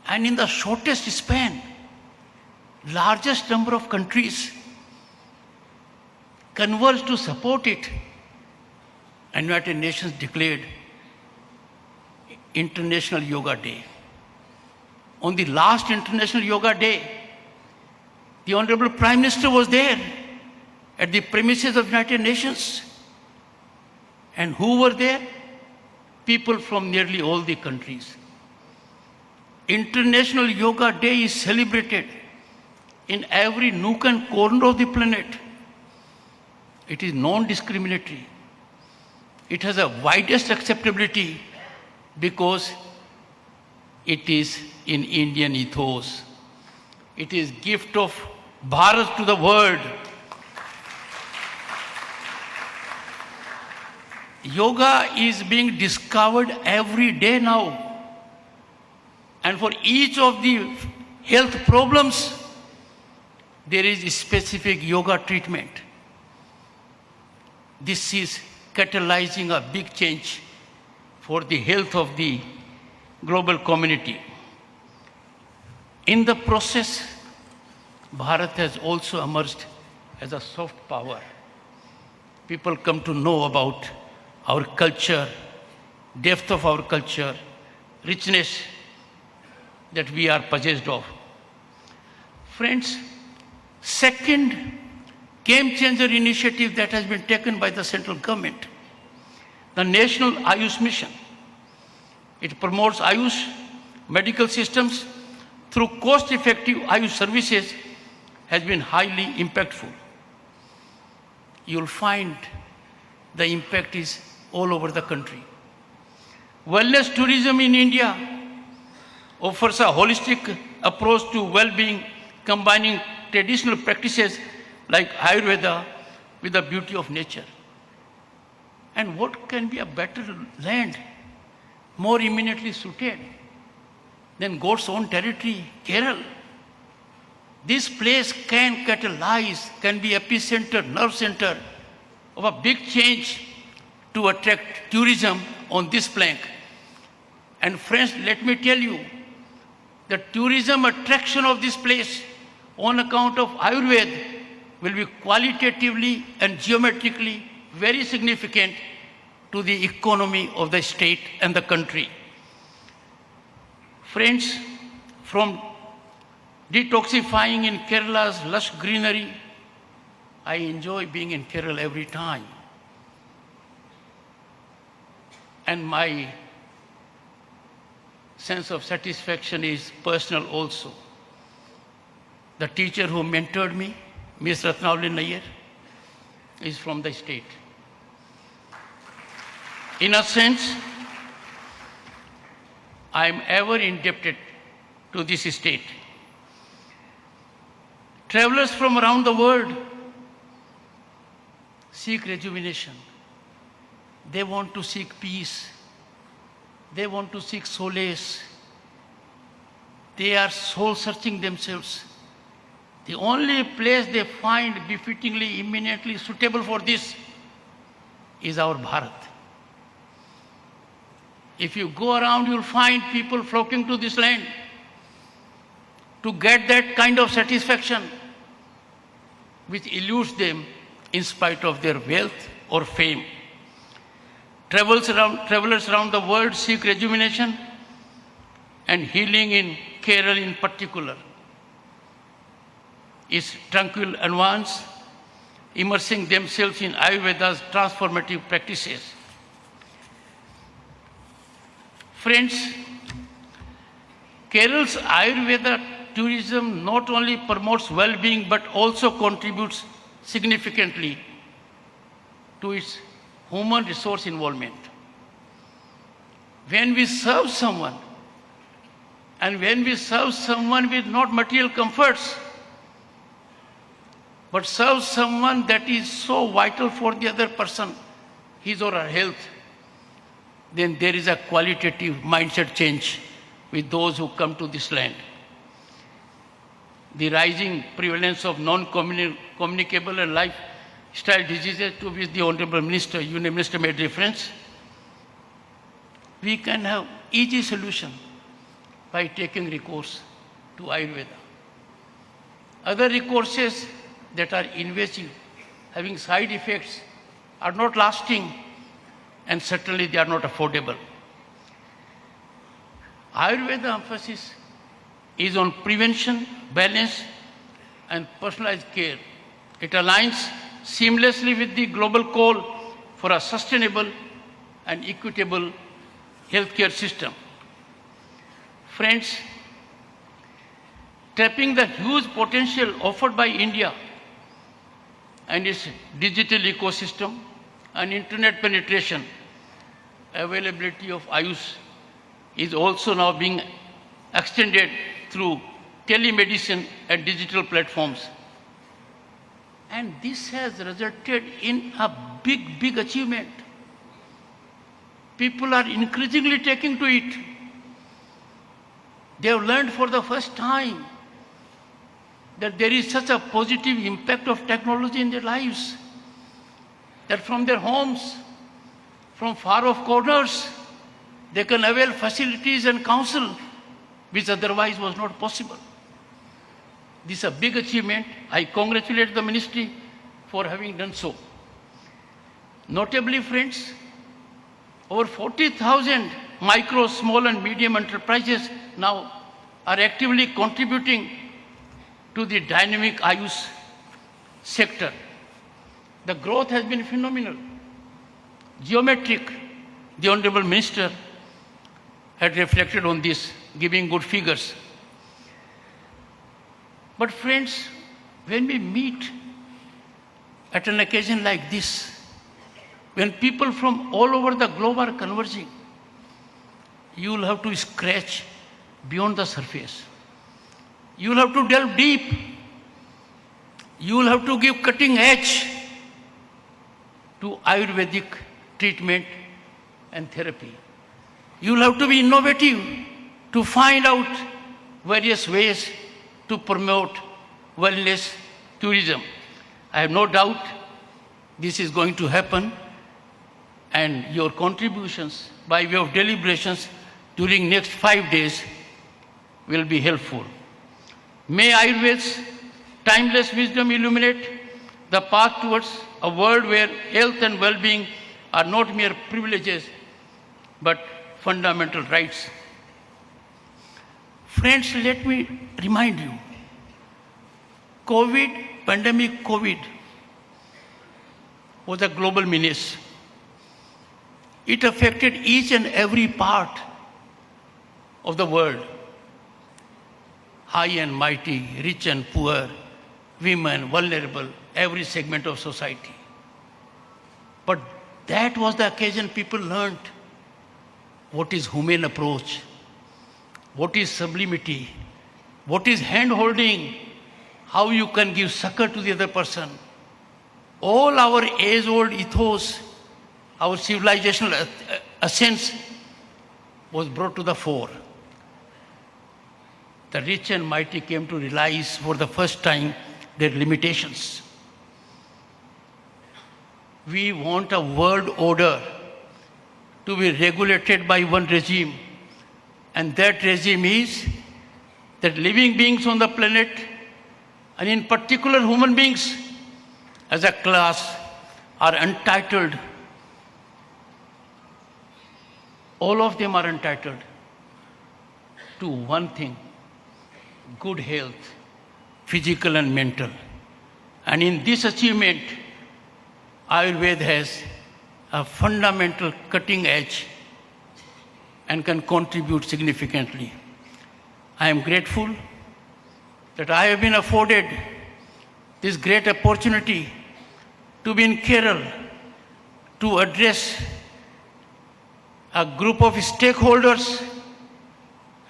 And in the shortest span, largest number of countries converged to support it. And United Nations declared International Yoga Day. On the last International Yoga Day, the Honorable Prime Minister was there at the premises of United Nations. And who were there? People from nearly all the countries. International Yoga Day is celebrated in every nook and corner of the planet. It is non-discriminatory. It has a widest acceptability because it is in Indian ethos. It is gift of Bharat to the world. Yoga is being discovered every day now. And for each of the health problems, there is a specific yoga treatment. This is catalyzing a big change for the health of the global community. In the process, Bharat has also emerged as a soft power. People come to know about our culture, depth of our culture, richness that we are possessed of. Friends, second game-changer initiative that has been taken by the central government, the National Ayush Mission. It promotes Ayush medical systems through cost-effective Ayush services, has been highly impactful. You'll find the impact is all over the country. Wellness tourism in India offers a holistic approach to well-being, combining traditional practices like Ayurveda with the beauty of nature. And what can be a better land, more eminently suited than God's own territory, Kerala? This place can catalyze, can be epicenter, nerve center of a big change to attract tourism on this plank. And friends, let me tell you, the tourism attraction of this place on account of Ayurveda will be qualitatively and geometrically very significant to the economy of the state and the country. Friends, from detoxifying in Kerala's lush greenery, I enjoy being in Kerala every time. And my sense of satisfaction is personal also. The teacher who mentored me, Ms. Ratnavali Nair, is from the state. In a sense, I am ever indebted to this state. Travelers from around the world seek rejuvenation. They want to seek peace. They want to seek solace. They are soul searching themselves. The only place they find befittingly, eminently suitable for this is our Bharat. If you go around, you'll find people flocking to this land to get that kind of satisfaction which eludes them in spite of their wealth or fame. Travelers around the world seek rejuvenation and healing in Kerala in particular. Is tranquil advance, immersing themselves in Ayurveda's transformative practices. Friends, Kerala's Ayurveda tourism not only promotes well-being but also contributes significantly to its human resource involvement. When we serve someone, and when we serve someone with not material comforts, but serve someone that is so vital for the other person, his or her health, then there is a qualitative mindset change with those who come to this land. The rising prevalence of non-communicable and lifestyle diseases to which the Honorable Minister, Union Minister made reference, we can have easy solution by taking recourse to Ayurveda. Other recourses that are invasive having side effects, are not lasting, and certainly they are not affordable. Ayurveda emphasis is on prevention, balance, and personalized care. It aligns seamlessly with the global call for a sustainable and equitable healthcare system. Friends, tapping the huge potential offered by India and its digital ecosystem and internet penetration, availability of Ayush is also now being extended through telemedicine and digital platforms. And this has resulted in a big achievement. People are increasingly taking to it. They have learned for the first time that there is such a positive impact of technology in their lives, that from their homes, from far-off corners, they can avail facilities and counsel which otherwise was not possible. This is a big achievement. I congratulate the ministry for having done so. Notably, friends, over 40,000 micro, small and medium enterprises now are actively contributing to the dynamic Ayush sector. The growth has been phenomenal, geometric. The Honorable Minister had reflected on this, giving good figures. But friends, when we meet at an occasion like this, when people from all over the globe are converging, you will have to scratch beyond the surface. You will have to delve deep. You will have to give cutting edge to Ayurvedic treatment and therapy. You will have to be innovative to find out various ways to promote wellness tourism. I have no doubt this is going to happen, and your contributions by way of deliberations during next 5 days will be helpful. May Ayurveda's timeless wisdom illuminate the path towards a world where health and well-being are not mere privileges, but fundamental rights. Friends, let me remind you, pandemic COVID was a global menace. It affected each and every part of the world. High and mighty, rich and poor, women, vulnerable, every segment of society. But that was the occasion people learned what is humane approach, what is sublimity, what is hand-holding, how you can give succor to the other person. All our age-old ethos, our civilizational essence was brought to the fore. The rich and mighty came to realize for the first time their limitations. We want a world order to be regulated by one regime, and that regime is that living beings on the planet, and in particular human beings as a class, are entitled, all of them are entitled to one thing: good health, physical and mental. And in this achievement, Ayurveda has a fundamental cutting edge and can contribute significantly. I am grateful that I have been afforded this great opportunity to be in Kerala to address a group of stakeholders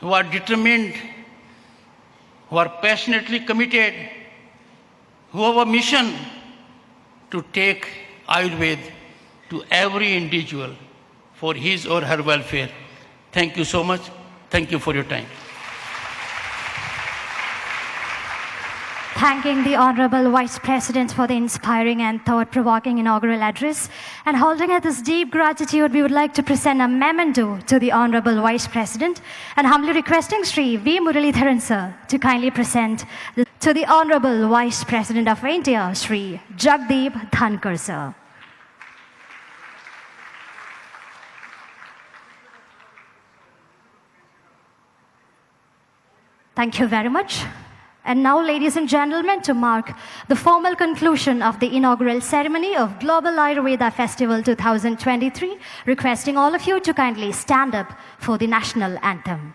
who are determined, who are passionately committed, who have a mission to take Ayurveda to every individual for his or her welfare. Thank you so much. Thank you for your time. thanking the Honorable Vice President for the inspiring and thought-provoking inaugural address. And holding at this deep gratitude, we would like to present a memento to the Honorable Vice President and humbly requesting Sri V. Muralidharan sir to kindly present to the Honorable Vice President of India, Sri Jagdeep Dhankar sir. Thank you very much. And now, ladies and gentlemen, to mark the formal conclusion of the inaugural ceremony of Global Ayurveda Festival 2023, requesting all of you to kindly stand up for the national anthem.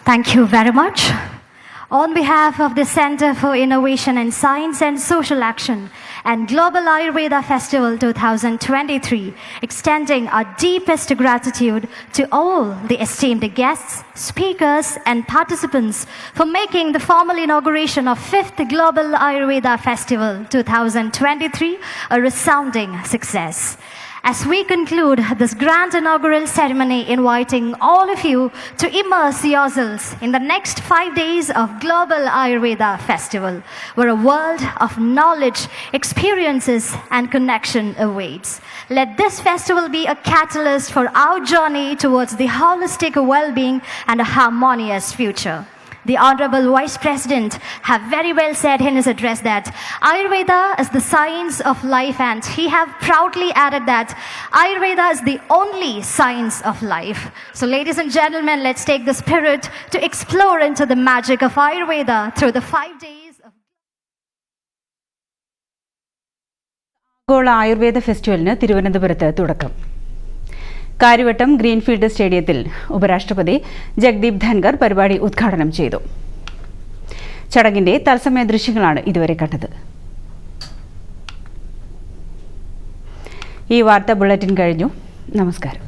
Thank you very much. On behalf of the Center for Innovation in Science and Social Action and Global Ayurveda Festival 2023, extending our deepest gratitude to all the esteemed guests, speakers, and participants for making the formal inauguration of 5th Global Ayurveda Festival 2023 a resounding success. As we conclude this grand inaugural ceremony, inviting all of you to immerse yourselves in the next 5 days of Global Ayurveda Festival, where a world of knowledge, experiences, and connection awaits. Let this festival be a catalyst for our journey towards the holistic well-being and a harmonious future. The Honorable Vice President have very well said in his address that Ayurveda is the science of life, and he have proudly added that Ayurveda is the only science of life. So ladies and gentlemen, let's take the spirit to explore into the magic of Ayurveda through the 5 days of ആഗോള ആയുർവേദ ഫെസ്റ്റിവലിന് തിരുവനന്തപുരത്ത് തുടക്കം. Karyavattom greenfield സ്റ്റേഡിയത്തിൽ ഉപരാഷ്ട്രപതി ജഗ്ദീപ് ധൻകർ പരിപാടി ഉദ്ഘാടനം ചെയ്തു. ചടങ്ങിന്റെ തത്സമയ ദൃശ്യങ്ങളാണ് ഇതുവരെ കണ്ടത്. ഈ വാർത്താ ബുള്ളറ്റിൻ കഴിഞ്ഞു. നമസ്കാരം.